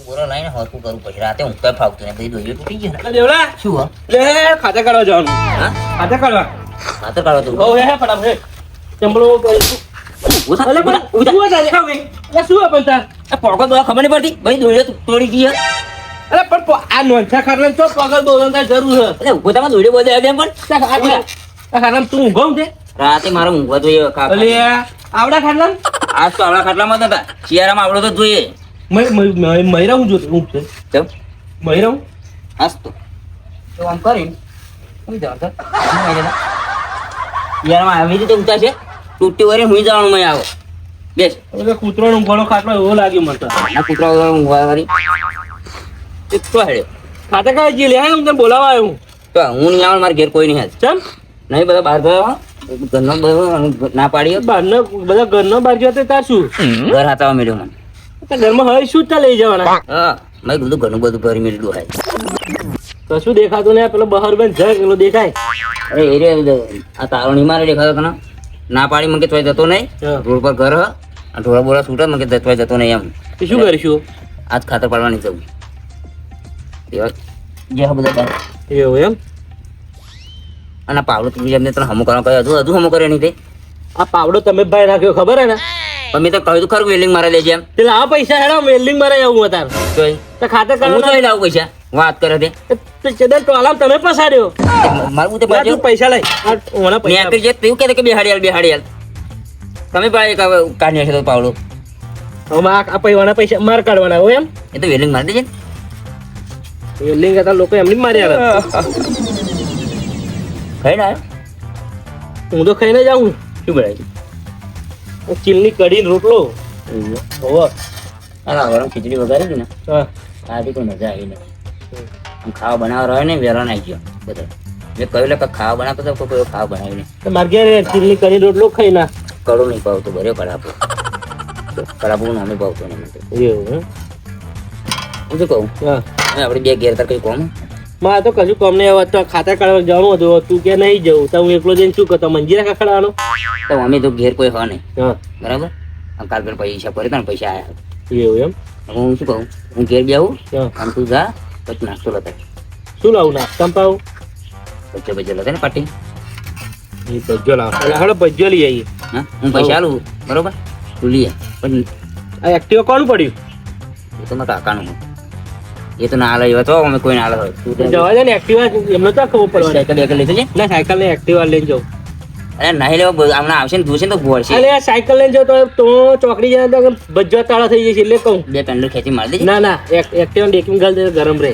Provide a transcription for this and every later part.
ગોરો લઈને હોતું કરું પછી રાતે ઊંઘતા ફાવતું ને બધી દોરીઓ તૂટી ગઈ ને. દેવલા શું હો? લે ખાતા કાઢવા જવાનું. હા ખાતા કાઢવા ખાતર કાઢવા તું હો હે ફટાફટ ચંબળો કરીશું. અલે પણ ઉઠવા જાય ખાવે એટલે શું હે પણ તાર પોકો દવા ખબર નહીં પડતી બધી દોરીઓ તોડી ગઈ હે. અરે પણ આ નોંધા ખાટલા તો પગલ બોલન તાર જરૂર છે એટલે ઊંઘોતામાં દોરીઓ બધે આવી એમ પણ આ ખાટલા તું ઊંઘો છે રાતે મારે ઊંઘવા જોઈએ અલે આવડા ખાટલા આજ તો આવડા ખાટલામાં હતા શિયાળામાં આવડો તો જોઈએ મહિરા હું જોતો ઊંઘ છે ચમ મહિરા હું આજ તો આમ કરીને હું જવા તો શિયાળામાં આવી રીતે ઊંઘતા છે તૂટી વરે હું જવાનું મેં આવો બેસ એટલે કૂતરો ઊંઘવાનો ખાટલો એવો લાગ્યો મને તો આ કૂતરા વગર ઊંઘવા વાળી તો હેડ્યો ખાતા કાઢ જે લે હું તને બોલાવા આવ્યો હું તો હું નહીં આવે મારે ઘેર કોઈ નહીં હાલ ચમ નહીં બધા બહાર ગયા ઘરનો બધો ના પાડી બહારનો બધા ઘરનો બહાર ગયો તો તાર શું ઘર હાથવા મળ્યો મને તો ઘરમાં હવે શું તા લઈ જવાના હા મેં કીધું ઘણું બધું ભરી મેળ્યું હાય કશું દેખાતું ને પેલો બહાર બેન જય પેલો દેખાય અરે એ રે આ તારો નહીં મારે દેખાતો તને ના પાડી મને કે તોય જતો નહીં હા. રોડ પર ઘર હ આ ઢોળા બોળા છૂટા મને કે તોય જતો નહીં એમ તો શું કરીશું આજ ખાતર પાડવાની જવું એવા જે બધા બહાર. એવું એમ અને પાવડો તું એમને તને હમું કરવા કહ્યું હજુ હમું કરે નહીં તે આ પાવડો તમે ભાઈ નાખ્યો ખબર હે ને પણ મેં તો કહ્યું તું ખરું વેલ્ડિંગ મારે લેજે એમ પેલા આ પૈસા હેડા વેલ્ડિંગ મારે આવું તાર તોય તો ખાતે હું કરવા તો લાવું પૈસા વાત કરે તે તો ચેદન ટોલામ તમે પસાડ્યો મારું તે લા તું પૈસા લઈ આ ઓના મેં પૈસા આપી જે તું કે બેહાડી તમે ભાઈ કાઢી નાખ્યો તો પાવડો હવે આ પૈવાના પૈસા માર કાઢવાના હોય એમ એ તો વેલ્ડિંગ મારી દેજે ને. વેલ્ડિંગ હતા લોકો એમની મારી આવે ખાઈ ના હું તો ખાઈને જાઉં શું બનાવ્યું ચીલની કઢી ને રોટલો હોવ હા ગરમ ખીચડી વગાડી હતી ને હા આથી કોઈ મજા આવી ને આમ ખાવા બનાવવા રહ્યો ને વેરણ આવી ગયો બધા મેં કહ્યું લે ખાવા બનાવતો તો કોઈ ખાવા બનાવી નહીં તો મારે ઘેર ચીલની કઢી રોટલો ખાઈ ના કડું નહીં પાવતું બરે કડાપું કડાપું નામે પાવતું નહીં મને તો. એવું હે હું શું કહું હા હવે આપણે બે ઘેર તાર કઈ કોમ મારે તો કશું કોમ નહીં આવે તો ખાતા કાઢવા જવાનું હતું તું કે નહીં જવું તો હું એકલો જઈને શું કરતો મંજીરા ખખડાવાનો તો અમે તો ઘેર કોઈ હા નહીં હા બરાબર આમ કાલ પેલા પૈસા ભરે તને પૈસા આવ્યા એવું એમ હવે હું શું કહું હું ઘેર બી આવું હા આમ તું જા પછી નાસ્તો લેતા શું લાવું નાસ્તા પાવું બચ્ચો બચ્ચો લેતા ને પાટી એ ભજ્જો લાવ એટલે હળો ભજ્જો લઈ આવીએ હા હું પૈસા આલું બરોબર તું લઈએ પણ આ એક્ટિવા કોણ પડ્યું એ તો મારા કાકાનું એ તો ના હાલે એવા તો અમે કોઈ ના હાલે હોય તું તો જવા દે ને એક્ટિવા એમને તો ખબર પડવાની સાયકલ બેકલ લીધું છે ના સાયકલ ને એક્ટિવા લઈને જાઉં અરે નહીં લેવા હમણાં આવશે ને જોશે ને તો ભોળશે અલે આ સાયકલ લઈને જાઉં તો ચોકડી જાય તો ભજ્જો તાળા થઈ જશે એટલે કહું બે પેન્ડલ ખેંચી મારી દેજે ના ના એક્ટિવા ડેકિંગ ગાલ દે ગરમ રહે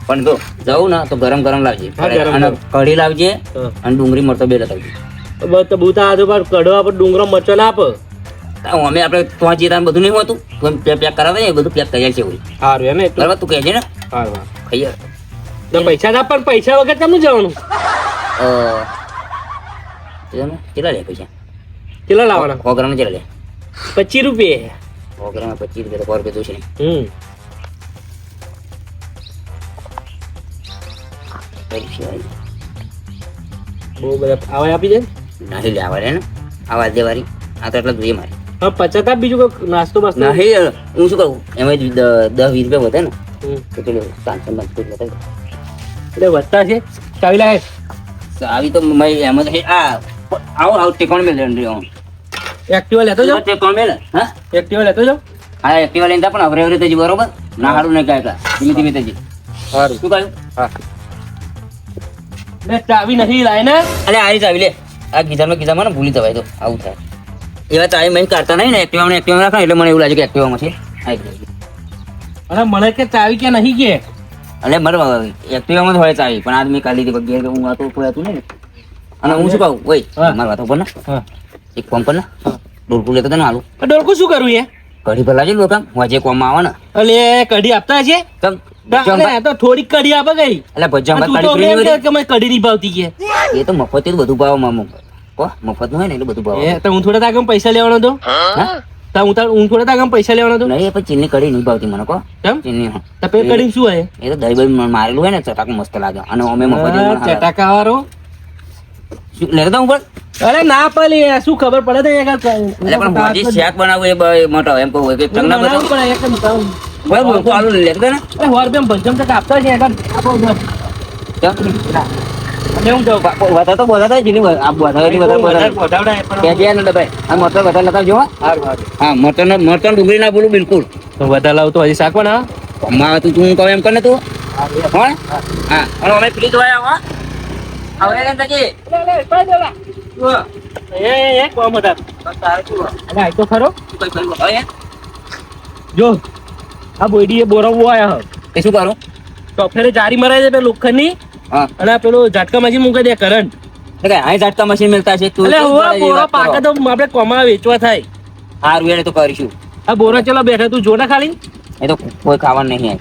પણ જો જવું ને તો ગરમ ગરમ લાવજે હા, ગરમ અને ગરમ. કઢી લાવજે હા. અને ડુંગળી મરતો બે લતાવજે તો બુતા હાથ ઉપર કઢવા પર ડુંગરો મરચો ના આપે અમે આપણે પહોંચીએ ત્યાં બધું નહીં હોતું તું પેક કરાવે ને એ બધું પેક કરી છે એવું સારું એમ ને એટલું બરાબર તું કહેજે ને સારું ખાઈએ તો પૈસા ના પણ પૈસા વગર કેમનું જવાનું કેટલા લે પૈસા કેટલા લાવવાના 100 ગ્રામ કેટલા લે 25 રૂપિયા 100 ગ્રામ 25 રૂપિયા તો 100 રૂપિયા જોશે ને હમ બહુ બધા આવા આપી દે નહીં લે આવા રે ને આવા દેવારી આ તો એટલા જોઈએ મારે હવે 50 આપ બીજું કોઈ નાસ્તો બાસ્તો નહીં હું શું કહું એમાં 10-20 રૂપિયા વધે ને હમ. તો પેલું 500 લેતા એટલે વધતા છે ચાવી લાગે આવી તો એમાં તો આ આવો ટેકોણ મેં રહ્યો એક્ટિવા લેતો જાઓ ટેકોણ મેં હા એક્ટિવા લેતો જાઓ હા એક્ટિવા લઈને જા પણ અવરે તેજી બરોબર ના હારું નહીં કાંઈ ધીમે ધીમે તેજી સારું શું કહ્યું હા લે ચાવી નહીં લાય ને અરે આરી ચાવી લે આ ગીધામાં ને ભૂલી જવાય તો આવું થાય એવા ચાવી મેં કાઢતા નહીં ને એક્ટિવા રાખે એટલે મને એવું લાગે કે એક્ટિવામાં છે અરે મને કે ચાવી કે નહીં કે એટલે મારે એક્ટિવામાં જ હોય ચાવી પણ આજ મેં કાઢી લીધી ઘેર હું વાતો કોઈ હતું નહીં ને અને હું શું કહું ઓય હા. મારી વાતો પર ને હા એક ફોન પર ને ડોલકું લેતો તને હાલું ડોલકું શું કરવું એ કઢી પર લાવજે લોકો વાજે કોમમાં આવે ને અલે કઢી આપતા છે તમ અલે, આ તો થોડીક કઢી આપે ગઈ એટલે ભજ્જા તું કાઢી તો ફ્રી એમ નહીં કે કે મને કઢી નહીં ભાવતી કે એ તો મફત જ બધું ભાવ મામું કો મફત નું હોય ને એટલે બધું ભાવ એ તો હું થોડા તાગમ પૈસા લેવાનો તો હા હું થોડા તાગમ પૈસા લેવાનો તો નહીં પણ ચીની કઢી નહીં ભાવતી મને કો કેમ ચીની હા. તો પે કઢી શું હોય એ તો દહીં બહીં મારેલું હોય ને ચટાક મસ્ત લાગે અને અમે મફત જ મને હાલે. ચટાકા વાળો લેતો તા ઉપર અરે ના પાલી શું ખબર પડે તો એટલે પણ મોજી શાક બનાવવું એ મોટો એમ કહું કે ચંગના બનાવવું બધો પડે એક ભાઈ બોલકો આલુ લઈ લેતો ને એ વાર બેમ ભંજમ તક આપતો છે એકમ આપો બસ અને હું જાઉં વધારે તો બોલાતા જ નહીં આપ વધારે વધાવડાય પણ કે જે ને ભાઈ આ મોટર વધારે લતા જો હા મોટર ડુંગળી ના બોલું બિલકુલ તો વધારે લાવ તો હજી શાક પણ અમાર તું કહો એમ કર ને તું કોણ હા અને અમે ફ્રી જોયા હો હવે ને તકી એ કોમ હતા અરે આ તો ખરો જો આ બોયડી એ બોરાવો આયા એ શું કરું તો ફેરે જારી મરાય છે પેલું લોખંડની હા અને આ પેલો ઝાટકા મશીન મૂકી દે કરંટ એટલે અહીં ઝાટકા મશીન મળતા છે તું એટલે હોવા બોરો પાકે તો આપણે કોમા વેચવા થાય હારું એને તો કરીશું આ બોરો ચલો બેઠા તું જો ને ખાલી એ તો કોઈ ખાવાનું નહીં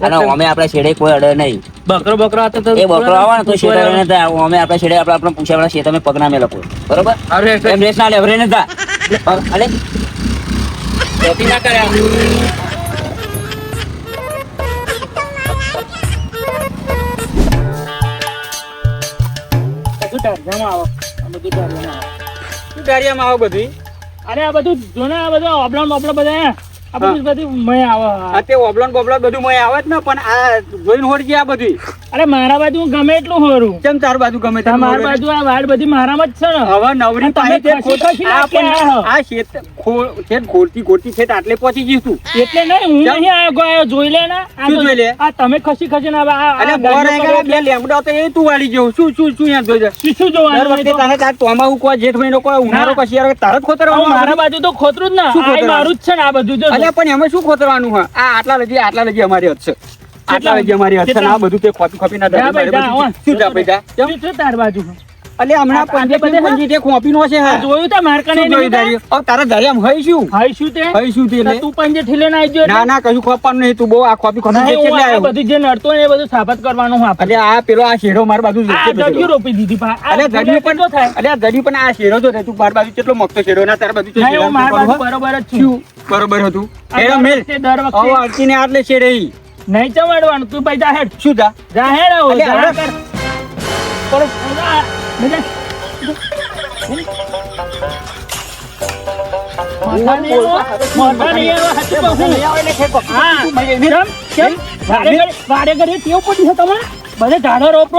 અને અમે આપણા છેડે કોઈ અડે નહીં બકરો હતો તો એ બકરો આવે ને તો છેડે રહીને તા અમે આપણા છેડે આપણે પૂછ્યા છે તમે પગના મેં લખો બરોબર એમ રેસ ના લેવરે ને તા અલે ખેતી ના કરે ગાડીયામાં આવો બધી અરે આ બધું જો ને આ બધું ઓબલા બધા આ બધું બધી મય આવે આ તે ઓબલોન બોબલોન બધું મય આવે જ ને પણ આ જોઈને હોડજી આ બધી અરે મારા બાજુ ગમે એટલું હોરું કેમ તાર બાજુ ગમે તે મારા બાજુ આ વાડ બધી મારામાં જ છે ને હવે નવરી પાસે તે આ ખેત ખોરતી ખેત આટલે પહોંચી જઈશું એટલે નહીં હું નહીં આવ્યો જોઈ લે ને શું જોઈ લે આ તમે ખસી ને અને મોર આગળ બે લેમડો તો એ તું વાળી જવું શું યાર જોઈ જા શું જોવાનું દર વખતે તારે તોમાવું કોઈ જેઠ મહિનો કોઈ ઉનાળો કશી યાર તાર જ ખોતરવાનું મારા બાજુ તો ખોતરું જ ના આ મારું જ છે ને આ બધું જો અલ્યા પણ એમાં શું ખોતરવાનું હોય આ આટલા લગી અમારી હદ છે આટલા લગી અમારી હદ છે ને આ બધું તે ખોપી ના શું જા પૈસા તાર બાજુ અલે હમણાં પંજી તે ખોપી નો છે હા જોયું તા મારકને હવે તારા ઘરે આમ હઈ શું તે એટલે તું પંજે ઠીલે ના આવજો ના કશું ખોપવાનું નહીં તું બહુ આ ખોપી કેટલે આવ્યો બધું જે નડતો ને એ બધું સાબત કરવાનું હું આપણે અલે આ પેલો આ શેરો માર બાજુ જડ્યું રોપી દીધી પા અલે જડ્યું પણ આ શેરો જો તું માર બાજુ કેટલો મગતો શેરો ના તાર બાજુ માર બાજુ બરોબર જ છું બરોબર હતું એનો મેલ દર વખતે હવે અડતીને આટલે શેરે નહીં ચમાડવાનું તું ભાઈ જાહેર શું જાહેર આવો વાડે ઘરે કેવું પડી છે તમે બધે ઝાડો રોપ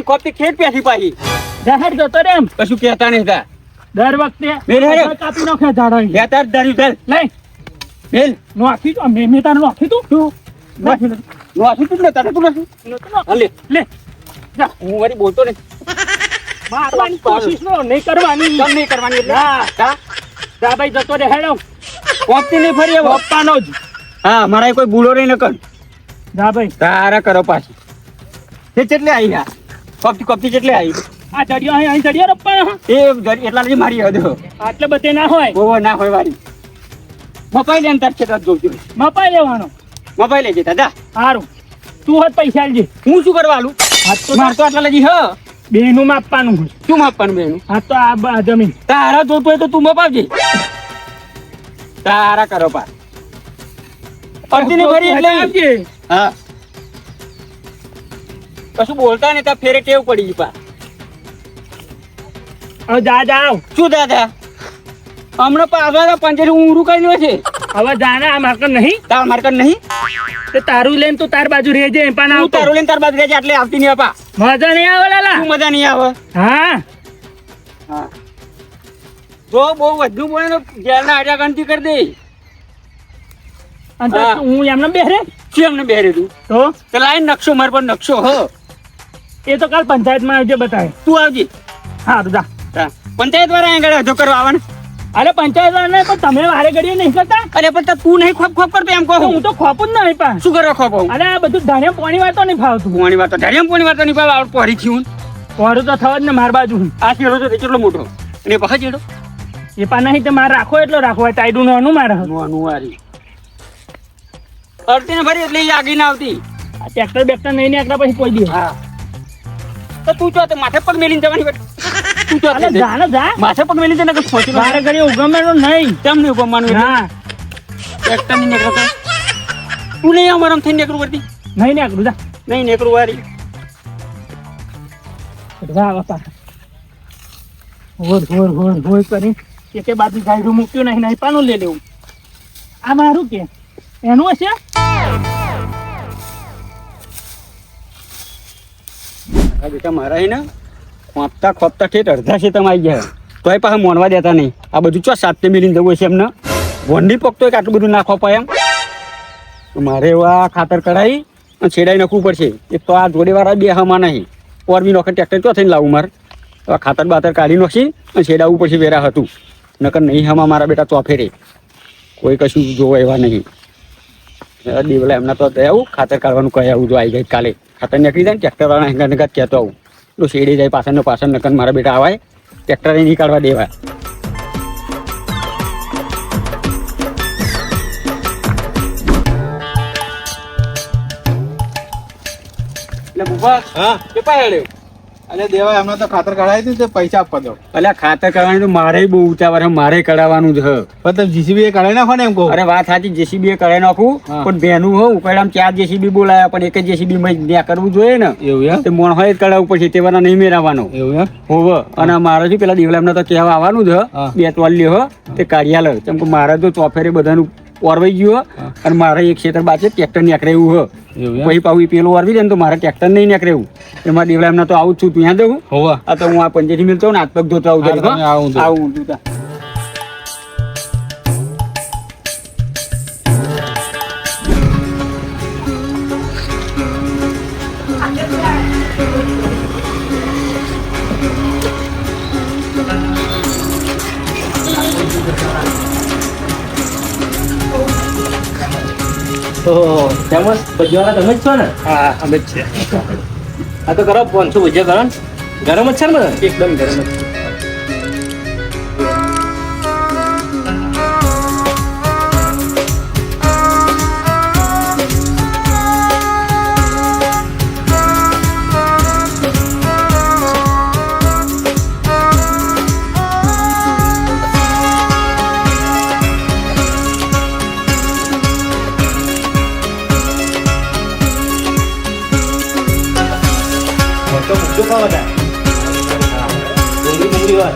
ખોપતી ખેત પેસી પાછી જાહેર જતો રે એમ કશું કહેતા નહીં તા દર વખતે કાપી નાખે ઝાડો લેતા જ ધર્યું નહીં મેલ નોખી જો મેં તારે નોખી તું નોખી તું ને તારે તું નથી લે જા હું વળી બોલતો ને મારવાની કોશિશ નહીં કરવાની કેમ નહીં કરવાની એટલે જા ભાઈ જતો રે હેડો કોપતી નહીં ફરી હવે પપ્પાનો જ હા મારા કોઈ ભૂલો નહીં ન કર જા ભાઈ તારા કરો પાછી તે કેટલે આવી આ કોપતી કેટલે આવી આ ચડિયો અહીં ચડિયો રપ્પા એ એટલા લઈ મારી હદ આટલે બધે ના હોય ઓવો ના હોય વારી મપાઈ લે ને તાર ખેતર જોજો મપાઈ લેવાનો મપાઈ લેજે દાદા સારું તું હોત પૈસા આલજે હું શું કરવા આલું માર તો આટલા લગી હ બેનું માપવાનું હોય શું માપવાનું બેનું હા તો આ જમીન તારા જોતું હોય તો તું મપાવજે તારા કરો પાર અડધી ને ભરી એટલે આપજે હા કશું બોલતા ને ત્યાં ફેરે ટેવ પડી ગઈ પા હવે જાઓ શું દાદા હમણાં પાછા પંચેરી ઊંઘું કર્યું છે હવે જાના આ માર્કર નહીં તાર માર્કર નહીં તે તારું લઈને તું તાર બાજુ રહેજે પણ હું તારું લઈને તાર બાજુ રહેજે એટલે આવતી નહીં આપા મજા નહીં આવે લાલા શું મજા નહીં આવે હા હા જો બહુ વધુ બોલે ને જેલના આડા ગણતી કરી દે અને હું એમને બેરે શું એમને બેરે તું તો લાઈન નકશો માર પર નકશો હ એ તો કાલ પંચાયતમાં આવજે બતાવે તું આવજે હા તો જા પંચાયત વાળા આગળ અધો કરવા આવે ને અરે પંચાયત વાળા પણ તમે વારે ઘડીએ નહીં કરતા અરે પણ તું નહીં ખોપ કરતો એમ કહો હું તો ખોપું જ નહીં પણ શું કરવા ખોપ અરે આ બધું ધારે પાણી વાતો નહીં ફાવતું પાણી વાતો ધારે પાણી વાતો નહીં ફાવ આવડ પડી થયું પોરું તો થવા જ ને માર બાજુ આ ચેડો તો કેટલો મોટો અને પાછા ચેડો એ પણ નહીં તો મારે રાખો એટલો રાખવો ટાઈડું નાનું મારે નાનું વારી અડતી ને ભરી એટલે આગી ના આવતી આ ટ્રેક્ટર બેક્ટર નહીં નીકળ્યા પછી કોઈ દી હા તો તું ચો માથે પગ મેલીને જવાની તું ચો અરે જા ને જા માથે પગ મેલી જને પહોંચી મારે ઘરે ઉગમવાનો નહીં કેમ નહીં ઉગમવાનું હા ટ્રેક્ટર ની નીકળતો તું નહીં અમારમ થઈને નીકળું કરતી નહીં નીકળું જા નહીં નીકળું વારી જા બાપા હોર કરી એકે બાજુ ગાયરું મૂક્યું નહીં નહીં પાનું લઈ લેવું. આ મારું કે એનું હશે? આ બેટા મારા હે ને ખોપતા ખોપતા ઠેઠ અડધા છે તમે આવી ગયા તોય પાછા મોનવા દેતા નહીં. આ બધું ચો સાથે મિલીને જવું છે એમને ભોંડી પકતો હોય કે આટલું બધું નાખવા પાય એમ. તો મારે એવા ખાતર કઢાવી અને છેડાઈ નાખવું પડશે. એક તો આ જોડેવાળા બે હમા નહીં ઓરમી નોખે ટ્રેક્ટર ચો થઈને લાવું મારે. તો આ ખાતર બાતર કાઢી નાખી અને છેડાવવું પડશે વેરા હતું નકર નહીં હમા મારા બેટા ચોફે રે કોઈ કશું જોવા એવા નહીં. દેવલા એમના તો આવું ખાતર કાઢવાનું કહે આવું જો આવી જાય કાલે ખાતર નીકળી જાય ને ટ્રેક્ટરવાળા હેંગા હેંગા કહેતો આવું તો શેડે જાય પાછળ પાછળ નકર મારા બેટા આવાય ટ્રેક્ટરે નહીં કાઢવા દેવાય. એટલે બુબા હા કે પાડ્યો અરે દેવા એમને તો ખાતર કઢાવી હતી તે પૈસા આપવા દો. અલ્યા ખાતર કરવાની તો મારે બહુ ઉતાવળ છે મારે કઢાવવાનું છે. પણ તમે જીસીબી એ કઢાવી નાખો ને એમ કહું. અરે વાત સાચી જેસીબી કઢાઈ નાખું હા. પણ બેનું હો ઉપાડામાં 4 જેસીબી બોલાયા પણ એક જ જેસીબી માં ત્યાં કરવું જોઈએ ને એવું એમ તે મોણ હોય જ કઢાવવું પડશે તે વાળા નહીં મેળવવાનો એવું એમ હોવ. અને મારે શું પેલા દેવલા એમને તો કહેવા આવવાનું છે હા. 2 ટોલ્લી હો તે કાઢ્યા લે કેમ કે મારે તો ચોફેરે બધાનું ઓરવાઈ ગયું હો અને મારે એક ક્ષેત્ર બાજુ ટ્રેક્ટર નીકળે એવું હો એવું એમ પછી પાછું પેલું ઓરવી દે ને તો મારે ટ્રેક્ટર નહીં નીકળે એવું. એમાં દેવલા એમને તો આવું જ છું તું ત્યાં દઉં હોવા આ તો હું આ પંચેથી મિલતો ને હાથ પગ ધોતા આવું હા, તમે આવું તો. આવું જોતા. તો ફેમસ ભજીયાવાળા તમે જ છો ને? હા અમે જ છે. આ તો કરો 500 ભજીયા કરો ને. ગરમ જ છે ને? એકદમ ગરમ જ. તો મૂકજો ખાવા બધા. ડુંગળી હોય.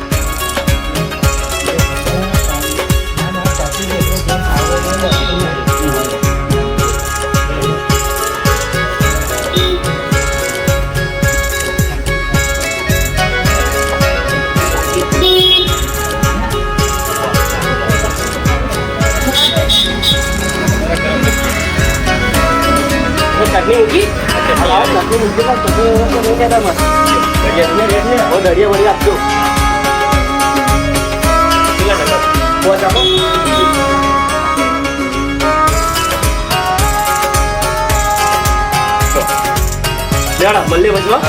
ચટણી મૂકી ચટણી મૂકી પણ ચટણી નહીં કહેતા મસ્ત દળિયા વળી આપજો. પોચ આપો. લેવાડા મલ્લે વચમાં.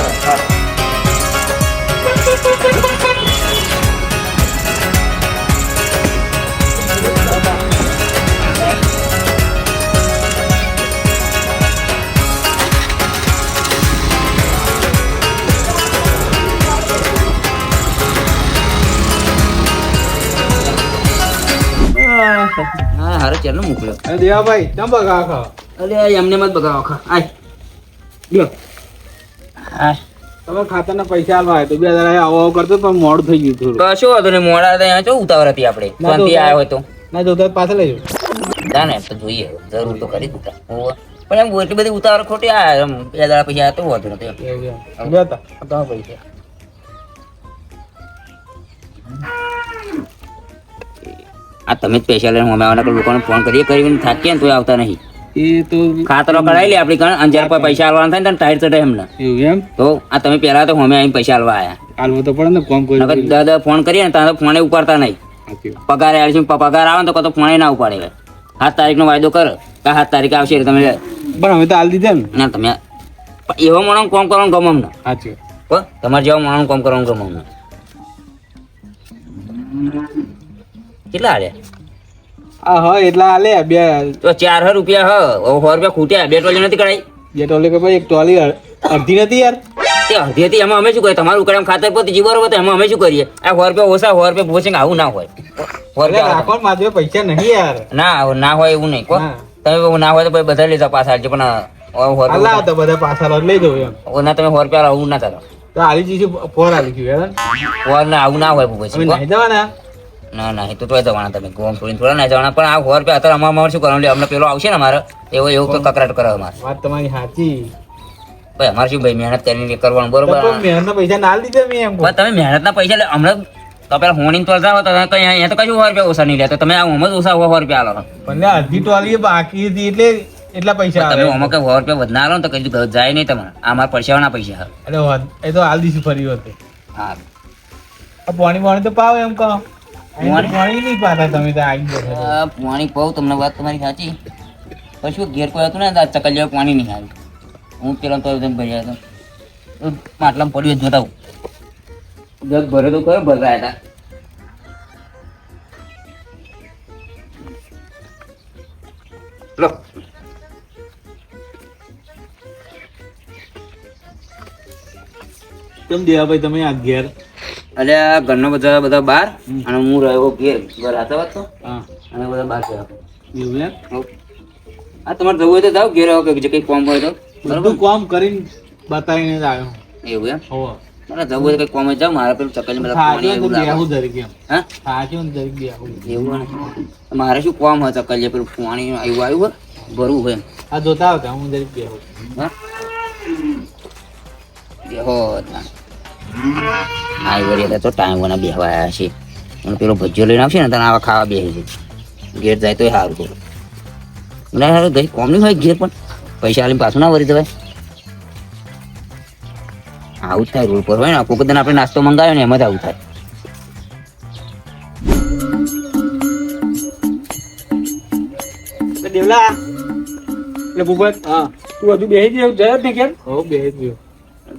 હા હારો ચાલો મોકલ્યો. અરે દેવાભાઈ કેમ બગાવો ખાઓ? અરે એમને મત બગાવો ખા આય લ્યો. હા તમે ખાતરના પૈસા આલવા આવ્યા તો 2000 આવો આવો કરતો પણ મોડું થઈ ગયું થોડું. કશો વાંધો નહીં મોડા હતા અહીંયા ચો ઉતાવળ હતી આપણે ના તો શાંતિ આવ્યો હોય તો ના જોતા હોય તો પાછા લઈ જાઓ. ના ને તો જોઈએ જરૂર તો કરી દીધા હોવે. પણ એમ એટલી બધી ઉતાવળ ખોટી આ એમ 2 દાડા પછી આ તો વાંધો નથી એમ. એવું એમ. બેતા આ તમારા પૈસા. આ તમે જ પૈસા લઈને અમે આવવાના લોકોને ફોન કરીએ કરીને થાકીએ ને તોય આવતા નહીં. એ તો ખાતરો કઢાવી લે આપણી કણ અંજાર પર પૈસા આલવાના થાય ને ટાઈટ ચડે એમને. એવું એમ તો આ તમે પહેલા તો અમે અહીં પૈસા આલવા આવ્યા. આલવો તો પડે ને કોમ કોઈ નકર દાદા ફોન કરીએ ને ત્યાં તો ફોને ઉપાડતા નહીં. પગાર આવે છે પગાર આવે ને તો કતો ફોને ના ઉપાડે. 7 તારીખનો વાયદો કર કે 7 તારીખે આવશે એટલે તમે પણ અમે તો આલ દીધા ને. ના તમે એવો માણસ કોમ કરવાનું ગમે અમને. સાચી હો તમારે જેવા માણસ કોમ કરવાનું ગમે અમને. કેટલા આલ્યા? આ હા એટલા આલે બે તો 400 રૂપિયા હ 100 રૂપિયા ખૂટ્યા. 2 ટોલી નથી કઢાઈ. જે ટોલે કે ભાઈ એક ટોલી અડધી નથી યાર. તે અડધી હતી એમાં અમે શું કરીએ? તમારું ઉકળામ ખાતર પતી જીવર હોય તો એમાં અમે શું કરીએ? આ 100 રૂપિયા ઓછા 100 રૂપિયા ભોસે આવું ના હોય. 100 અરે રૂપિયા રાખો ને મારા જોડે પૈસા નહીં યાર. ના હોય એવું નહીં. કો હા. તમે ના હોય તો પછી બધા લેતા પાછા આવજો. પણ 100 આલા તો બધા પાછા લઈ જવું એમ. ના તમે 100 રૂપિયા આવું ના કરો. તો આલી ચીજ ફોર આલી ગયું યાર. વાર ના આવું ના હોય અમે પછી. નહીં જવાના. ના ના એ તો તોય જવાના તમે ગોમ છોડીને થોડા ના જવાના પણ આ 100 રૂપિયા અત્યારે અમારે શું કરવાનું લે અમને પેલો આવશે ને અમારે એવું તો કકરાટ કરાવે અમારે વાત તમારી સાચી ભાઈ અમારે શું ભાઈ મહેનત કરીને કરવાનું તો બરોબર પણ મહેનતના પૈસા ના લીધે મેં એમ કહું. પણ તમે મહેનતના પૈસા લે હમણાં તો પેલા હોણીને તો જાવ તો કઈ અહીંયા તો કશું 100 રૂપિયા ઓછા નહીં લેતો તમે આ ઓમ જ ઓછા 100 રૂપિયા આલો પણ લે અડધી ટોલી બાકી હતી એટલે એટલા પૈસા તમે આવે ઓમાં કઈ 100 રૂપિયા વધના આલો ને તો કઈ જાય નહીં તમારે આ મારા પરસેવાના પૈસા એ તો હાલ દીશું ફરી વખતે હા આ પાણી તો પાવ એમ કહો પાણી? પાણી નહીં પાતા તમે તો આવી ગયા પાણી પાઉં તમને વાત તમારી સાચી પછી ઘેર કોઈ હતું ને ચકલિયા પાણી નહીં આવ્યું હું પેલા તો એકદમ ભર્યા હતો માટલામાં પડ્યું જ જોતા હું જગ ભરે તો કયો ભરાયા હતા લો કેમ દેવા ભાઈ તમે આ ઘેર એટલે આ ઘરના બધા બહાર અને હું રહ્યો ઘેર ઘર હાથે વાત તો હા અને બધા બહાર ગયા એવું એમ આ તમારે જવું હોય તો જાઓ ઘેર આવો કે બીજે કઈ કામ હોય તો બધું કામ કરીને બતાવીને જ આવ્યો એવું એમ હોવ મારે જવું હોય તો કઈ કામ હોય જાઓ મારે પેલું ચકલી બધા પાણી સાચું એવું લાગે. દેવું દરેક એમ હા સાચું દરેક દેવું એવું ને મારે શું કામ હોય ચકલી પેલું પાણી આવ્યું હોય ભરવું હોય એમ આ જોતા આવતા હું દરેક દેવું હા બેહો આવી વળી તો ટાઈમ વના બેહવા આવ્યા છે અને પેલો ભજીયો લઈને આવશે ને તને આવા ખાવા બેસી છે ઘેર જાય તોય સારું થોડું ના સારું ગઈ કોમ નહીં હોય ઘેર પણ પૈસા આલીને પાછું ના વળી દેવાય આવું જ થાય રોડ પર હોય ને આખું બધાને આપણે નાસ્તો મંગાવ્યો ને એમ જ આવું થાય દેવલા એટલે ભૂપત હા તું હજુ બેસી જ જયો જ ને કેમ હો બે ગયો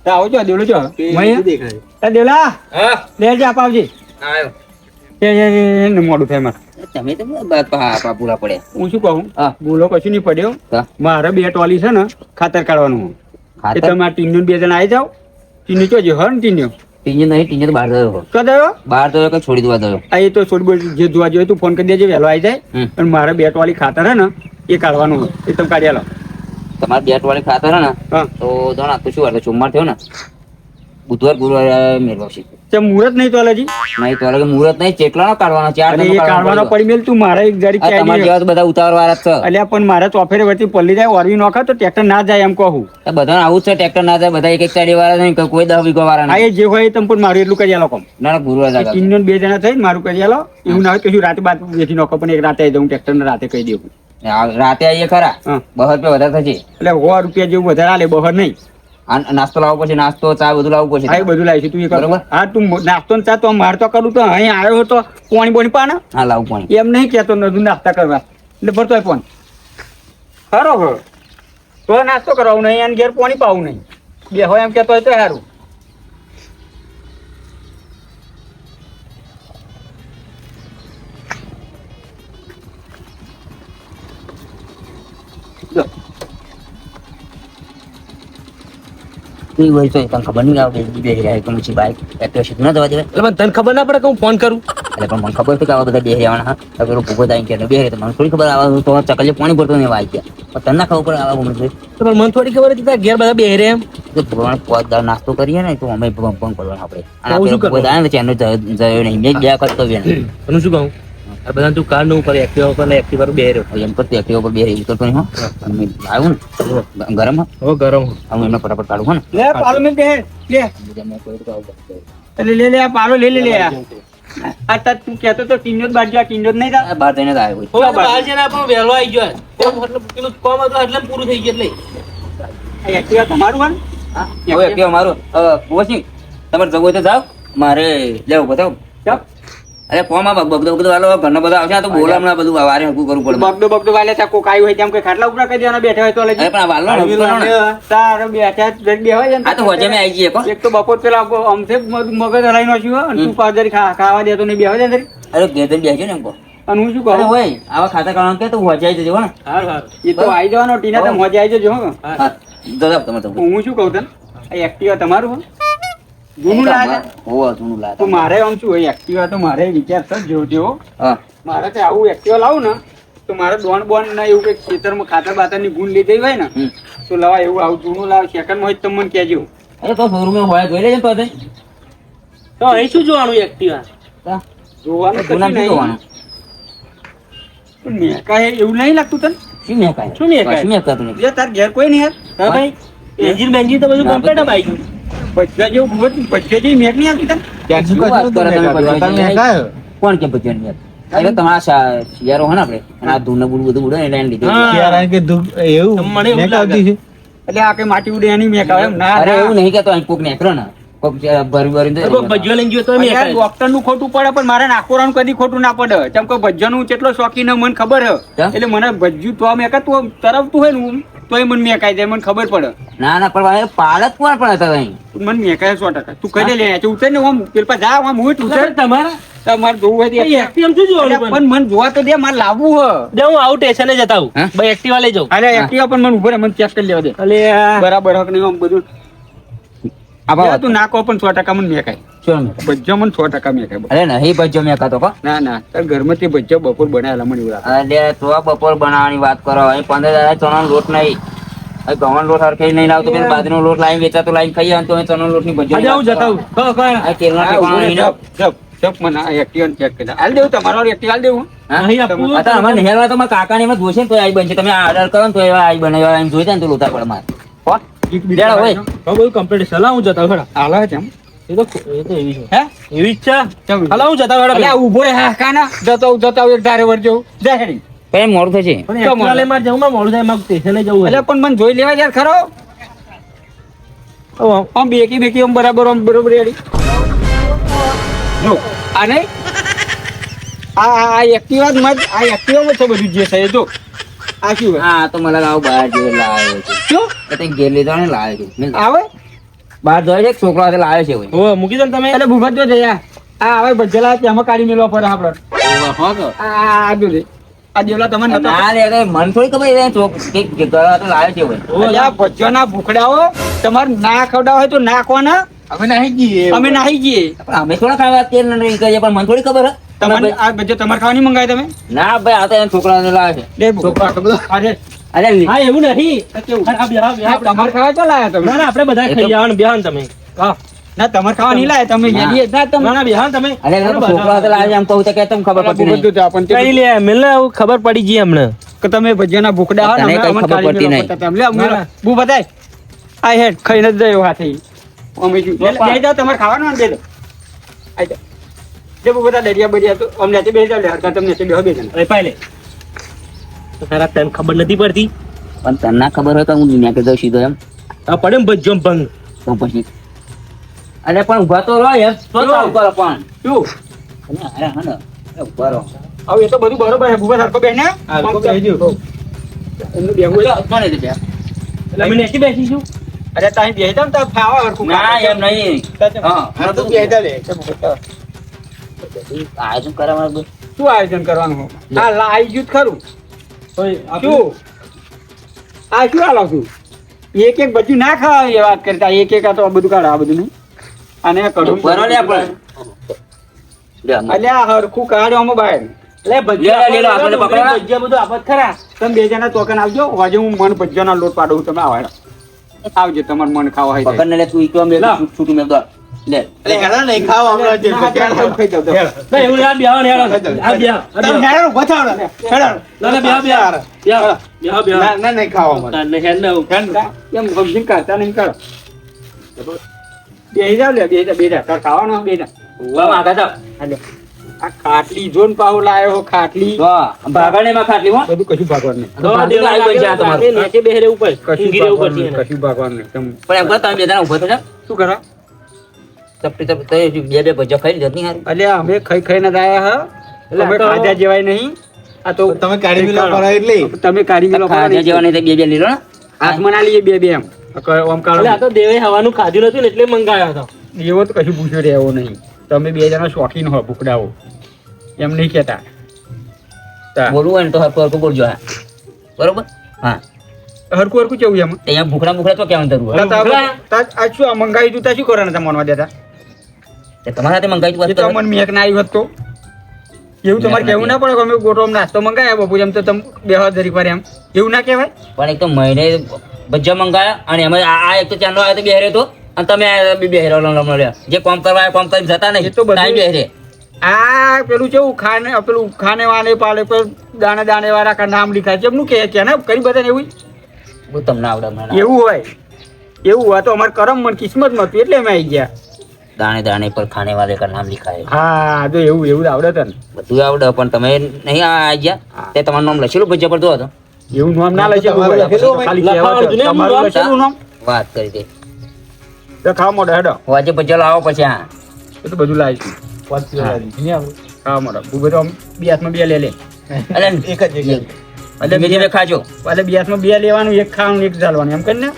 તો આવો છો દેવલો છો મય દેખાય એ દેવલા હા લે જા પાવજી આવ્યો એ મોડું થાય મારે તમે તો પૂરા પડ્યા હું શું કહું હા બોલો કશું નહીં પડ્યો હા મારે 2 ટોલી છે ને ખાતર કાઢવાનું એ ખાતર તમે આ ટીન્યુ 2 જણા આવી જાઓ ટીન્યુ ચોજો હર ને ટીન્યુ ટીંજે નહીં ટીંજે તો બહાર ગયો તો દયો બહાર તો કઈ છોડી દેવા ગયો આ એ તો છોડ બોલ જે જોવા જોઈએ તું ફોન કરી દેજે વહેલો આવી જાય હમ. અને મારે 2 ટોલી ખાતર હે ને એ કાઢવાનું હોય એ તમે કાઢી આલો તમારે 2 ટોળી ખાતર હે ને હા તો જણા તો શું હતો સોમવાર થયો ને બુધવાર ગુરુવાર મેળવશે તે મુહૂર્ત નહીં તો હજી નહીં તો અલગ મુહૂર્ત નહીં ચેટલાનો કાઢવાનો 4 અને એ કાઢવાનો પડી મેલ તું મારે એક ગાડી તમારે ક્યાંય જેવા તો બધા ઉતાવળ વાળા જ છે અલ્યા પણ મારે ચોફેરે વચ્ચે પલ્લી જાય ઓરવી નોખા તો ટ્રેક્ટર ના જાય એમ કહું તો બધાને આવું જ છે ટ્રેક્ટર ના થાય બધા એક એક સાઈડ વાળા નહીં કોઈ 10 વીઘા વાળા હા નહીં એ જે હોય એ તમે પણ મારું એટલું કરી આલો કોમ ના ના ગુરુવાર જાગા ટીન્યુ 2 જણા થઈને મારું કરી આલો એવું ના હોય તો શું રાતે બાદ વેચી નોખો પણ એક રાતે આવી જાઉં ટ્રેક્ટર ને રાતે કહી દઉં રાતે આવીએ ખરા હા 200 રૂપિયા વધારે થશે એટલે 100 રૂપિયા જેવું વધારે આલે બહાર નહીં આ નાસ્તો લાવવો પડશે નાસ્તો ચા બધું લાવવું હા એ પડશે બધું લાવીશું તું એ કર બરોબર. હા તું નાસ્તો ને ચા તો મારે તો કરું તો અહીં આવ્યો હતો પાણી બોણી પાને હા લાવવું પાણી એમ નહીં કહેતો નતું નાસ્તા કરવા એટલે ભરતો ફોન ખરો ખરો તો નાસ્તો કરાવું નહીં અને ઘેર પાણી પાવું નહીં બે હોય એમ કહેતો હોય તો સારું એ હોય તો તને ખબર નહીં આવે બે રહ્યા તો પછી બાઈક એક્ટિવા શીખ ના જવા દેવાય એટલે તને ખબર ના પડે કે હું ફોન કરું એટલે પણ મને ખબર છે કે આવા બધા બે રહેવાના હા તો પેલો ભૂગો થાય કે બે રહે તો મને થોડી ખબર આવે તો ચકલીએ પાણી ભરતો ને એવા આવી ગયા પણ તને ના ખબર પડે આવા ઘૂમણ જોઈ તો પણ મને થોડી ખબર હતી તારા ઘેર બધા બે રે એમ તો ભગવાન પોત નાસ્તો કરીએ ને તો અમે ભગવાન કરવાનું આપણે અને તો આ શું પેલો ભૂગો થાય ને ચેનલ જયો નહીં મેં બે કર્તવ્ય નહીં હું શું કહું આ બધા તું કાર નું ઉપર એક્ટિવા ઉપર ને એક્ટિવા પર બે રહ્યો એમ કરતી એક્ટિવા પર બે રહી કરતો નહીં હો અને આવ્યું ને ગરમ હા હો ગરમ હું એમને ફટાફટ કાઢું હો ને લે પાલો મેં દે લે બીજા મેં કોઈ તો આવું બધું. એટલે લે લે આ પાલો લે લે લે આ તાર તું કહેતો તો ટીન્યો જ બાજુ આ ટીન્યો જ નહીં તા આ બહાર જઈને જ આવ્યો હોય. બહાર જઈને આપણો વહેલો આવી ગયો એટલે પેલું કોમ હતું એટલે પૂરું થઈ ગયું એટલે આ એક્ટિવા તમારું પણ હા હવે કેવો મારું વોશિંગ તમારે જવું હોય તો જાઓ મારે લેવું બતાવો ચાપ અરે કોમ આ બગદો વાલો ઘરના બધા આવશે આ તો બોલામણા બધું વારે હકું કરવું પડે બગડો બગડો વાલે ત્યાં કોક આવ્યું હોય તેમ કોઈ ખાટલા ઉપરા કરી દેવાના બેઠા હોય તો અરે પણ આ વાલો ને હકું કરો ને. તારે બેઠા જ બે હોય ને આ તો હોજે મેં આવી જઈએ કોણ એક તો બપોર પેલા અમથે મગજ હલાઈ નાખ્યું અને તું પાછળ ખાવા દેતો નહીં બે હોય ને અરે ઘેર જઈને બેસજો ને એમ કહો. અને હું શું અરે કરું હોય આવા ખાતા કરવાનું કે તો હોજે આવી જજો હો ને હારું હારું એ તો આવી જવાનો ટીના તો મજા આવી જજો હો હા જજો તમે તો હું શું કહું તને આ એક્ટિવા તમારું હો જૂનું લાગે હોવા જૂનું લાગે. તો મારે આમ શું હોય એક્ટિવા તો મારે વિચાર છે જોજો જેવો હા મારે તો આવું એક્ટિવા લાવું ને તો મારે દોણ બોન ના એવું કઈક ખેતરમાં ખાતર બાતરની ગુણ લીધી હોય ને હમ. તો લવા એવું આવું જૂનું લાવ સેકન્ડ હોય તો મને કહેજો અરે તો શોરૂમે હોય જોઈ લેજો તો તે. તો અહીં શું જોવાનું એક્ટિવા હા. જોવાનું તું નામ કશું શું જોવાનું? નહીં. પણ મેકાય એવું નહીં લાગતું તને શું મેકાય? શું મેકાય? કશું મેકાતું નહીં. જે તાર ઘેર કોઈ નહીં યાર હા ભાઈ એન્જિન બેન્જિન તો બધું કમ્પ્લીટ આવી ગયું. બધા જેવું બધા જેવી મેક નહીં આવતી તને શું વાત કરો તમે ભજીયાની? કોણ કે ભજીયાની વાત? એટલે તમારા શિયાળો હોય ને આપણે અને આ ધૂળને બૂળ બધું ઉડે ને એટલે એને લીધે. હા. એવું મને એવું મેં લાગે. આવતી છે એટલે આ કઈ માટી ઉડે એની મેક આવે એમ ના અરે એવું નહીં કેતો અહીં કોક નેકરો ને કોક ભરી તો કોઈ ભજીયો લઈને ગયો તો મેં ખાય. ડોક્ટર નું ખોટું પડે પણ મારે નાખોરાનું કદી ખોટું ના પડે કેમ કે ભજ્યાનું કેટલો શોખીન હે, મને ખબર હે કેમ? એટલે મને ભજ્યું તો મેકા તું તરફતું હોય ને તોય મને મેકાઈ જાય મને ખબર પડે ના ના પણ ભાઈ પાલક કોણ પણ હતા અહીં? મને મેકાય 100%. તું કઈ લે તું ઉતર ને આમ પેલા જા આમ હું ઉતર તમારા તમારે જોવું હોય તો એક્ટિવ શું જોવાનું પણ પણ? મને જોવા તો દે મારે લાવવું હે દે હું આવું સ્ટેશને જતા હું હા? ભાઈ એક્ટિવા લઈ જાઉં. અરે એક્ટિવા પણ મને ઉભો રહે મને ચેક કરી લેવા દે અલે બરાબર હક નહીં આમ બધું આભાર. તું નાખો પણ 100% મને મેકાય શું મેકાય? ભજ્યો મને 100% મેકાય અરે નહીં ભજીયો મેકાતો કો. ના ના તાર ઘરમાં તે ભજ્યો બપોર બનાવેલા મને એવું લાગે અરે તો આ બપોર બનાવવાની વાત કરો અહીં 15,000 ચણાનો લોટ નહીં અહીં ઘઉંનો લોટ હરખે નહીં લાવતો પેલો બાજરીનો લોટ લાવીને વેચાતો લાવીને ખાઈએ અને તો અહીં ચણાનો લોટની ભજીયો આજે હું જતા હું. આ તેલના ઠેકાણા નહીં ને. જપ મને આ એક્ટિવા ચેક કરી હાલ દેવું તમારો એક્ટિવા હાલ દેવું હા? નહીં આપવું. અત્યારે અમારે નહેરવા તો મારા કાકાને એમાં જોશે ને તો આવી બનશે. તમે ઓર્ડર કરો ને તો એવા આવી બનાવ્યા એમ જોઈતા ને તો લોટા પડે મારે. હો? લેડો હોય. હવે બધું કમ્પ્લીટ છે. હાલો હું જતા હું. હાલો છે એમ એ તો એવી છે. હે એવી જ છે. ચમ હાલો હું જતા હું. અલે આ ઊભો રહે હા કાના જતો એક ધારે વર જેવું જા હેડી કઈ મોડું થશે? પણ એક્ટિવા લઈને મારે જવું મારે મોડું થાય મારે સ્ટેશને જવું એટલે પણ મને જોઈ લેવા યાર ખરો આમ બેકી આમ બરોબર હેડી જો આ નહીં આ એક્ટિવા જ મત આ એક્ટિવા છે બધું જે છે એ જો આ શું હોય? હા તો મને લાવ બહાર જોઈ લાવ્યો છે. શું એ તો ઘેર લીધો ને લાવ્યો છે. મેં આવે બહાર જોઈ છે છોકરો હાથે લાવ્યો છે ભાઈ. ઓ મૂકી દો ને તમે. એટલે ભૂખત જો જયા આ હવે ભજેલા તેમાં કાઢી મેલવા પડે આપણે આ જો રે આ જેવલા તમને નતો ના રે અરે મન થોડી ખબર છે ચોક કે ઘર હાથે લાવ્યો છે ભાઈ. અલ્યા ભજ્યોના ભૂખડાઓ તમારે ના ખવડાવ હોય તો નાખવાના અમે નાહી જઈએ અમે નાહી જઈએ પણ અમે થોડા ખાવા તેલ નહીં કરીએ પણ મને થોડી ખબર હે. તમને આ ભજ્યો તમારે ખાવાની મંગાય તમે ના ભાઈ આ તો એના છોકરા હાથે લાવ્યો છે. લે ભૂખડા આટલો બધો અરે અરે હા એવું નહીં. કેવું? આ બે હા, બે હા. તમારે ખાવા ચો લાયા તમે ના ના આપણે બધા ખાઈ જવાનું બેહાન તમે. હા ના તમારે ખાવા નહીં લાયા તમે ના. યાદી ના તમે ના ના બેહાન તમે. અરે એના તો છોકરા હાથે લાવ્યો છે એમ કહું તો કે તમને ખબર પડતી નહીં. બધું આપણ કઈ લે મેલે આવું ખબર પડી ગઈ હમણાં. કે તમે ભજ્યાના ભૂખડા હો ને તને કઈ અમને ખબર પડતી કાઢી નહીં. મેળવો તમે લે અમને ના, ના. બુ બતાય આ હેડ ખાઈને જ જયો હાથે અમે શું લઈ જાઓ તમારે ખાવાનું હોય ને દે દો આઈ જાઓ જે બુ બધા દરિયા બરિયા તો અમને બે જાવ લે હરકા તમને બે બે જણા અરે પાય લે. તો તારા તને ખબર નથી પડતી. પણ તને ના ખબર હોય તો હું દુનિયા કે દઉં સીધો એમ આ પડે ને ભજ્જો ભંગ. તો પછી અરે પણ ઉભા તો રહો યાર તો ચાલુ કરો પણ શું અને અરે હા ને એ ઉભા રહો. હવે એ તો બધું બરોબર છે ભૂપત હરકો બેન હરખો બેસજો. એમનું બેહવું હોય. કોને લીધે? એટલે અમે નથી બેસીશું. અરે તાહી બેહી જાવ ને તાર ફાવા હરખું ના એમ નહીં. હા હા તો બેહી જા લે આયોજન કરવા બધું શું આયોજન કરવાનું હોય? હા લા આવી ગયું જ ખરું ઓય, શું આ શું હાલો છું એક બધું ના ખાવા એ વાત કરતા એક આ તો આ બધું કાઢો આ બધું નહીં અને કઢું બરો લે પણ લે આમાં. અલ્યા હરખું કાઢો આમાં બહાર લે ભજીયા લે, લે, લે, આપણે પકડવા. ભજીયા બધું આપત ખરા. તમે બે જણા તોકન આવજો આજે હું મન ભજ્યાના લોટ પાડું તમે આવો આવજો તમારે મન ખાવા હોય પકડને લે તું ઈકો આમ લે, છૂટું મેં દો. લે એટલે હેડા નહીં ખાવા હમણાં જે ખાઈ દઉં ના, એવું નહીં, આ બેહો ને હેડો. આ બેહો, આ બેહો. તમે હેરાન ઉભા થાઓ ને. હેરાન. ના, ના, બેહો, બેહો. બેહો, બેહો, બેહો. ના ના નહીં ખાવા અમારે તારને હેડ ને એવું. હેરાન. એમ સમજીને કાઢતા નહીં કરો બેહી જાવ લે બે જા તાર ખાવાનો બે જા ઉવા માં આગળ જાઓ. હાલે. આ ખાટલી જોન પાહો લાયો ખાટલી જો, ભાગણે માં ખાટલી હો. બધું કશું ભાગવાનું નહીં તો ભાગી દેવા આવી લાગે છે આ તમારું. લાગે, નીચે બેહી રહેવું પડે. કશું ઊંઘી રહેવું ભાગવાનું પડશે નહીં એને. કશું ભાગવાનું નહીં તમે પણ એમ કહો તમે બે જણા ઊભા થો જાઓ. શું કરો ચપટી ચપટી તો બે ભજીયા ખાઈ લીધા નહીં હારું. અલ્યા અમે ખાઈ ને જ આયા હ એટલે અમે આ તો- ખાધા જેવાય નહીં આ તો તમે કાઢી મિલો પડાય એટલે તમે કાઢી મેલો ખાધા જેવા નહીં તો બે બે લીધો ને. હાથમાં ના લઈએ બે એમ આમ એટલે આ કાઢો તો દેવે હવાનું ખાધું નતું ને એટલે મંગાયો હતો. એવો તો કશું પૂછ્યો રહેવો નહીં તમે બે જણા શોખીન હો ભૂખડાઓ એમ નહીં કહેતા તા. બોલવું હોય ને તો હરખું હરખું બોલજો હા. બરોબર હા હરખું હરખું કેવું એમ અહીંયા ભૂખડા ભૂખડા તો કેવાનું જરૂર હોય? આ શું આ મંગાવી તું તા શું કરવાના હતા મનવા દેતા તે તમારા હાથે મંગાવી એ વાત તો કરો. મને મેક ના આવ્યું હોત તો એવું તમારે કેવું ના પડે કે અમે ગોટો નાસ્તો મંગાયા બાપુ એમ તો તમે બે હાથ જરીક વાર એમ એવું ના કહેવાય પણ એક તો મહિને ભજીયા મંગાયા અને એમાં આ એક તો ચાંદલો આવ્યો તો બેહરે તો અને તમે આ બે બેહરો લમણ્યા. જે કામ કરવા આવ્યા કામ કરીને જતા નહીં એ તો બધું- તાઈ બેહરે. આ પેલું કેવું ખાને પેલું ખાને વાને પાલે પર દાણે દાણે વાળા કા નામ લીખાય છે એમનું કે ને કઈ બધાને એવું હું તમને આવડે મને એવું હોય એવું હોય તો અમારે કરમ મન કિસ્મતમાં હતું એટલે અમે આવી ગયા દાણે દાણે પર ખાને વાલે કા નામ लिखा है હા તો એવું એવું આવડે તને બધું આવડે પણ તમે નહીં આવી ગયા તે તમારું નામ લખેલું ભજીયા પર તો હતો એવું નામ ના લખેલું તમારું હોય. લખેલું હોય. ખાલી કહેવત લખાવાનું હોય. ને એમનું તમારું નામ. લખેલું નામ વાત કરી દે તો ખાવા મોડે હેડો આજે ભજીયા લાવો પછી હા એ તો બધું લાવીશું ખાવા મોડે તું બધું આમ બે હાથમાં બે લે અરે એક જ એટલે બીજી બે ખાજો એટલે બે હાથમાં બે લેવાનું એક ખાવાનું એક ચાલવાનું એમ કરીને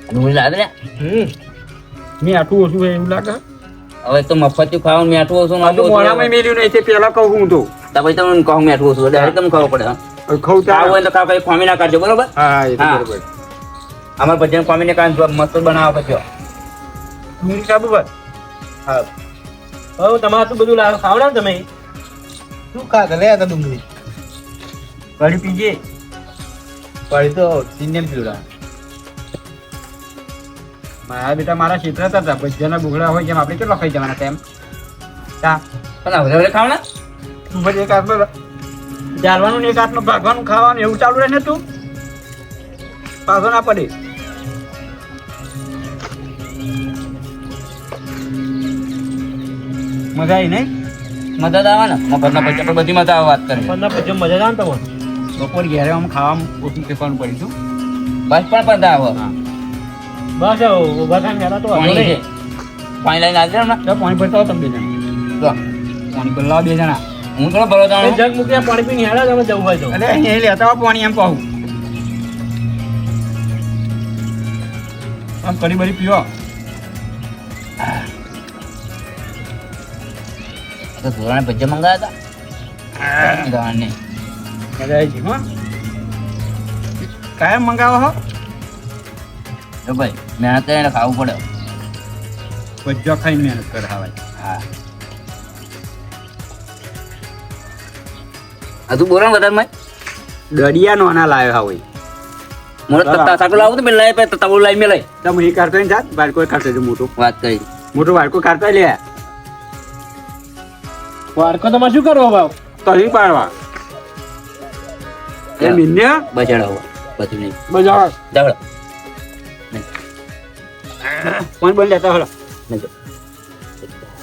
ડુંગળી લાવે ને મેં આટલું ઓછું હોય એવું લાગે હવે તો મફત ખાવાનું મેઠું ઓછું આ તો મોઢામાં મેલ્યું નહીં તે પેલા કહું હું તો તો પછી તમને કહું મેઠું ઓછું ડાયરેક્ટ તમે ખાવું પડે હવે ખાઉં ખાવું ત્યાં હોય તો ખાવ કઈ ખોમી ના કાઢજો બરોબર હા એ તો હા. બરોબર અમારા ભજીયા ખોમી ને કાઢજો મસ્ત બનાવો પછી ડુંગળી સાબુ બસ હવે તમારે તો બધું ખાવડાવ તમે શું ખાતા લે આ ડુંગળી કઢી પીજે પડી તો સિંગલ પીવડા મારા બેટા મારા ક્ષેત્ર હતા ભજીયાના બોગડા હોય જેમ આપણે કેટલો ખાઈ જવાના ટાઈમ તા પણ હવે હવે ખાવ ને તું પછી એક હાથમાં ચાલવાનું ને એક હાથમાં ભાગવાનું ખાવાનું એવું ચાલુ રહે ને તું પાછો ના પડે મજા આવી નહીં મદદ આવે ને મફતના ભજીયા પર બધી મજા આવે વાત કરી પંદર પછી મજા આવે ને તમને બપોર ઘેરે આમ ખાવામાં ઓછું ફેંકવાનું પડીશું બસ પણ બધા આવે બસ ઉભા થાય ને તો પાણી છે પાણી લઈને આવજો ને તો પાણી ભરતા હો તમે બે જણા તો પાણી ભરલા બે જણા હું થોડો ભરો જાણું જગ મૂકીને પાણી પીને હેડા તમે જવું હોય તો અરે અહીં લેતા હો પાણી એમ કહું આમ કરી બરી પીવો તો ધોરણે ભજીયા મંગાવ્યા હતા ધોરણે મજા આવી ગઈ હો કાયમ મંગાવો હો તો ભાઈ મહેનત કરીને ખાવું પડે ભજીયા ખાઈને મહેનત કરે હવાય હા હજુ બોલો ને વધારે દડિયા નોના લાવ્યો હા હોય મોડો તત્તા સાકુ લાવું તો પેલા એ તત્તા બોલ લાવી મેલાય તમે એ કાઢતો ને જાત બાળકો કાઢતો છે મોટું વાત કરી બાળકો કાઢતા લે વારકો તમારે શું કરવો ભાવ તરી પાડવા એ મિન્ને બજાડો બધું નહીં બજાર દવડો કોણ બોલ લેતા હલો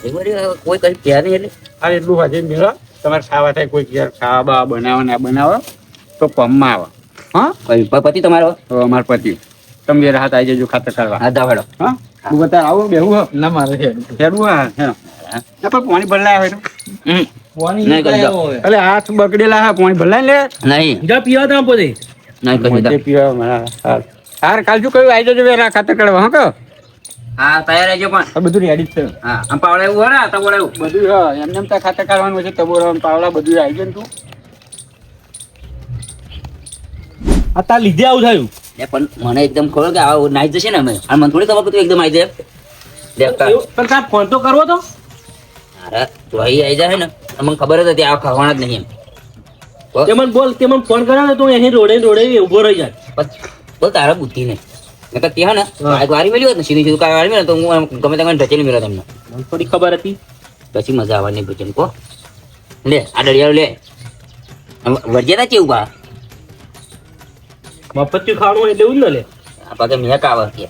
એક વાર કોઈ કઈ ક્યાં નહીં એટલે આ એટલું ભાજી મેળો તમારે ખાવા થાય કોઈ ઘેર ખાવા બાવા બનાવો ને બનાવો તો પમમાં આવે હા પતિ તમારો તો અમાર પતિ તમે બે રાહત આવી જજો ખાતર કરવા હા દવડો હા તું બતા આવું બેહું હો ના મારે હેડવું હા ના પણ પાણી ભરલાય હોય તો નહીં કરજો એટલે હાથ બગડેલા હા પાણી ભરલાય લે નહીં જા પીવા તમે પોતે નહીં મોઢે કરજો પીવા મારા હાર કાલ શું કહ્યું આવી જજો વેરા ખાતર કરવા હા કહો હા તૈયાર રહેજો પણ આ બધું રેડી જ છે હા આમ પાવડા એવું હોય ને તબોડા એવું બધું હા એમને એમ ત્યાં ખાતર કાઢવાનું છે તબોરા પાવડા બધું આવી જાય ને તું આ તાર લીધે આવું થયું એ પણ મને એકદમ ખબર કે આવું નાઈ જશે ને અમે અને મને થોડી ખબર કે તું એકદમ આવી જાય દેખતા એવું પણ તાર ફોન તો કરવો તો અરે તું અહીં આવી જાય ને તો મને ખબર જ હતી આ ખાવાના જ નહીં તે મને બોલ તે મને ફોન કર્યો ને તો અહીં રોડે ઊભો રહી જાય એમ બોલ તારા બુદ્ધિ ને નકર ત્યાં ને એક વારી મેળ્યું હોત ને સીધી સીધું કાંઈ વારી મેળ્યું તો હું આમ ગમે ત્યાં ઢચેલી મેળ્યો તમને મને થોડી ખબર હતી પછી મજા આવવાની ભજન કો લે આ દળિયાળું લે વરજ્યા તા કેવું બા મફત ખાવાનું હોય એટલે એવું જ ને લે આ પાકે મેક આવે કે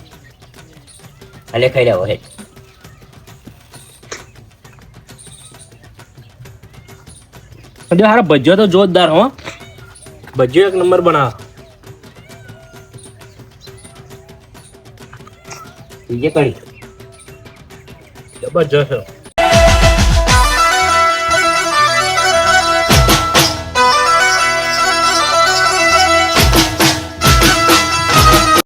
અલે ખાઈ લેવો હે અરે હારા ભજીયો તો જોરદાર હો ભજીયો એક નંબર બનાવ બીજે કડી જબરજસ્ત